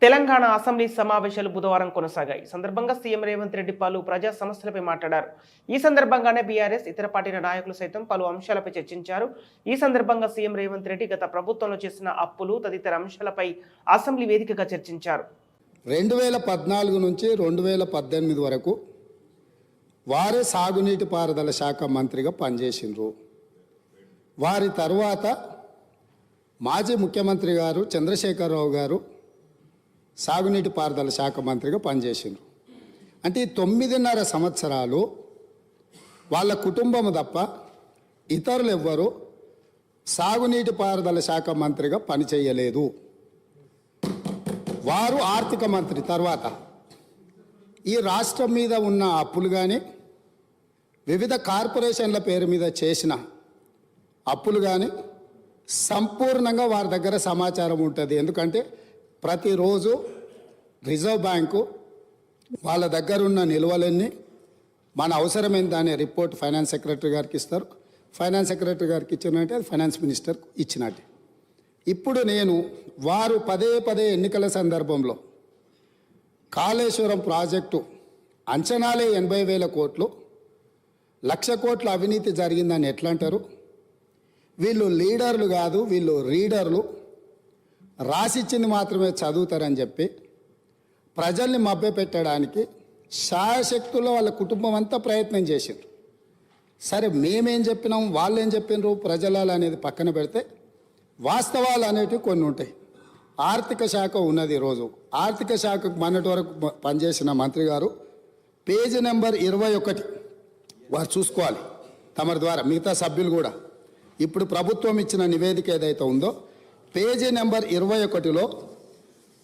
Telangana assembly సమావేశాలు బుధవారం కొనసాగాయి. సందర్భంగా సీఎం రేవంత్ రెడ్డి పలు ప్రజా సమస్యలపై మాట్లాడారు. ఈ సందర్భంగానే బీఆర్ఎస్ ఇతర పార్టీల నాయకులు సైతం పలు అంశాలపై చర్చించారు. ఈ సందర్భంగా సీఎం రేవంత్ రెడ్డి గత ప్రభుత్వంలో చేసిన అప్పులు తదితర అంశాలపై అసెంబ్లీ వేదికగా చర్చించారు. 2014 నుంచి 2018 వరకు వారే సాగునీటి పారుదల శాఖ మంత్రిగా పనిచేసిండ్రు. వారి తర్వాత మాజీ ముఖ్యమంత్రి గారు చంద్రశేఖరరావు గారు సాగునీటి పారుదల శాఖ మంత్రిగా పనిచేసిండ్రు. అంటే ఈ 9.5 సంవత్సరాలు వాళ్ళ కుటుంబం తప్ప ఇతరులు ఎవ్వరూ సాగునీటి పారుదల శాఖ మంత్రిగా పనిచేయలేదు. వారు ఆర్థిక మంత్రి తర్వాత ఈ రాష్ట్రం మీద ఉన్న అప్పులు కానీ వివిధ కార్పొరేషన్ల పేరు మీద చేసిన అప్పులు కానీ సంపూర్ణంగా వారి దగ్గర సమాచారం ఉంటుంది. ఎందుకంటే ప్రతిరోజు రిజర్వ్ బ్యాంకు వాళ్ళ దగ్గర ఉన్న నిల్వలన్నీ మన అవసరమైన దాని రిపోర్ట్ ఫైనాన్స్ సెక్రటరీ గారికి ఇస్తారు. ఫైనాన్స్ సెక్రటరీ గారికి ఇచ్చినట్టే అది ఫైనాన్స్ మినిస్టర్ ఇచ్చినట్టే. ఇప్పుడు నేను వారు పదే ఎన్నికల సందర్భంలో కాళేశ్వరం ప్రాజెక్టు అంచనాలే 80,000 కోట్లు, 1,00,000 కోట్ల అవినీతి జరిగిందని ఎట్లా అంటారు? వీళ్ళు లీడర్లు కాదు, వీళ్ళు రీడర్లు, రాసిచ్చింది మాత్రమే చదువుతారని చెప్పి ప్రజల్ని మభ్యపెట్టడానికి శాయశక్తుల్లో వాళ్ళ కుటుంబం అంతా ప్రయత్నం చేసిండ్రు. సరే, మేమేం చెప్పినాం, వాళ్ళు ఏం చెప్పినారు, ప్రజలు అనేది పక్కన పెడితే వాస్తవాలు అనేటివి కొన్ని ఉంటాయి. ఆర్థిక శాఖ ఉన్నది. ఈరోజు ఆర్థిక శాఖకు మొన్నటి వరకు పనిచేసిన మంత్రి గారు పేజీ నెంబర్ 21 వారు చూసుకోవాలి తమరి ద్వారా, మిగతా సభ్యులు కూడా. ఇప్పుడు ప్రభుత్వం ఇచ్చిన నివేదిక ఏదైతే ఉందో పేజీ నెంబర్ 21లో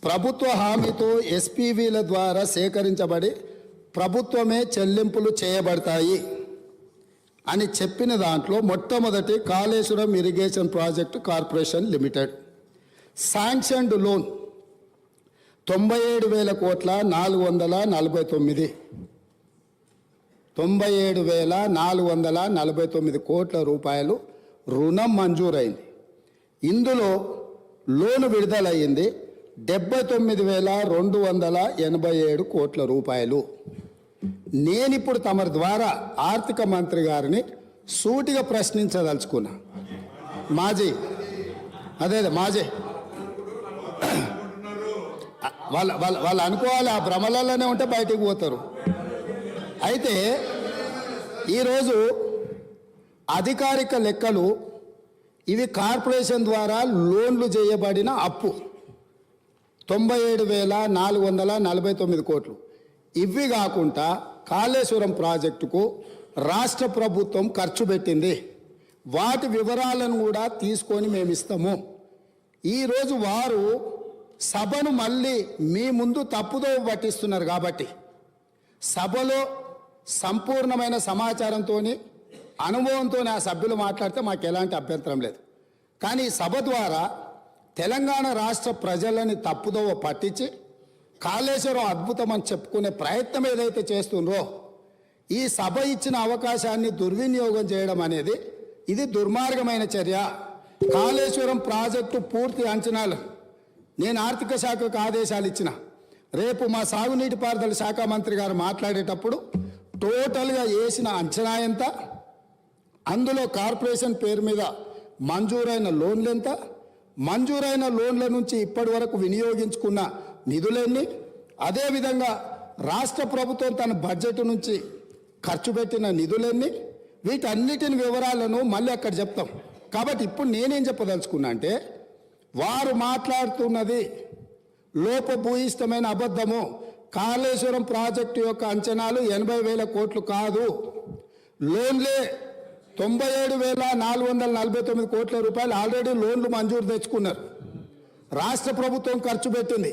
ప్రభుత్వ హామీతో ఎస్పీవీల ద్వారా సేకరించబడి ప్రభుత్వమే చెల్లింపులు చేయబడతాయి అని చెప్పిన దాంట్లో మొట్టమొదటి Kaleshwaram irrigation project corporation limited sanctioned loan 97,000 కోట్ల 449 97,449 కోట్ల రూపాయలు రుణం మంజూరైంది. ఇందులో లోను విడుదలయ్యింది 79,287 కోట్ల రూపాయలు. నేనిప్పుడు తమరి ద్వారా ఆర్థిక మంత్రి గారిని సూటిగా ప్రశ్నించదలుచుకున్నా. మాజీ వాళ్ళు అనుకోవాలి, ఆ భ్రమలలోనే ఉంటే బయటికి పోతారు. అయితే ఈరోజు అధికారిక లెక్కలు ఇవి కార్పొరేషన్ ద్వారా లోన్లు చేయబడిన అప్పు 97,449 కోట్లు. ఇవి కాకుండా కాళేశ్వరం ప్రాజెక్టుకు రాష్ట్ర ప్రభుత్వం ఖర్చు పెట్టింది. వాటి వివరాలను కూడా తీసుకొని మేము ఇస్తాము. ఈరోజు వారు సభను మళ్ళీ మీ ముందు తప్పుదో పట్టిస్తున్నారు. కాబట్టి సభలో సంపూర్ణమైన సమాచారంతో అనుభవంతో ఆ సభ్యులు మాట్లాడితే మాకు ఎలాంటి అభ్యంతరం లేదు. కానీ సభ ద్వారా తెలంగాణ రాష్ట్ర ప్రజలని తప్పుదోవ పట్టించి కాళేశ్వరం అద్భుతం అని చెప్పుకునే ప్రయత్నం ఏదైతే చేస్తుండ్రో, ఈ సభ ఇచ్చిన అవకాశాన్ని దుర్వినియోగం చేయడం అనేది ఇది దుర్మార్గమైన చర్య. కాళేశ్వరం ప్రాజెక్టు పూర్తి అంచనాలు నేను ఆర్థిక శాఖకు ఆదేశాలు ఇచ్చిన. రేపు మా సాగునీటి పారుదల శాఖ మంత్రి గారు మాట్లాడేటప్పుడు టోటల్గా వేసిన అంచనా ఎంత, అందులో కార్పొరేషన్ పేరు మీద మంజూరైన లోన్లు ఎంత, మంజూరైన లోన్ల నుంచి ఇప్పటి వరకు వినియోగించుకున్న నిధులెన్ని, అదేవిధంగా రాష్ట్ర ప్రభుత్వం తన బడ్జెట్ నుంచి ఖర్చు పెట్టిన నిధులెన్ని, వీటన్నిటిని వివరాలను మళ్ళీ అక్కడ చెప్తాం. కాబట్టి ఇప్పుడు నేనేం చెప్పదలుచుకున్నా అంటే, వారు మాట్లాడుతున్నది లోపభూయిష్టమైన అబద్ధము. కాళేశ్వరం ప్రాజెక్టు యొక్క అంచనాలు 80,000 కోట్లు కాదు, లోన్లే 97,449 కోట్ల రూపాయలు ఆల్రెడీ లోన్లు మంజూరు తెచ్చుకున్నారు. రాష్ట్ర ప్రభుత్వం ఖర్చు పెట్టింది.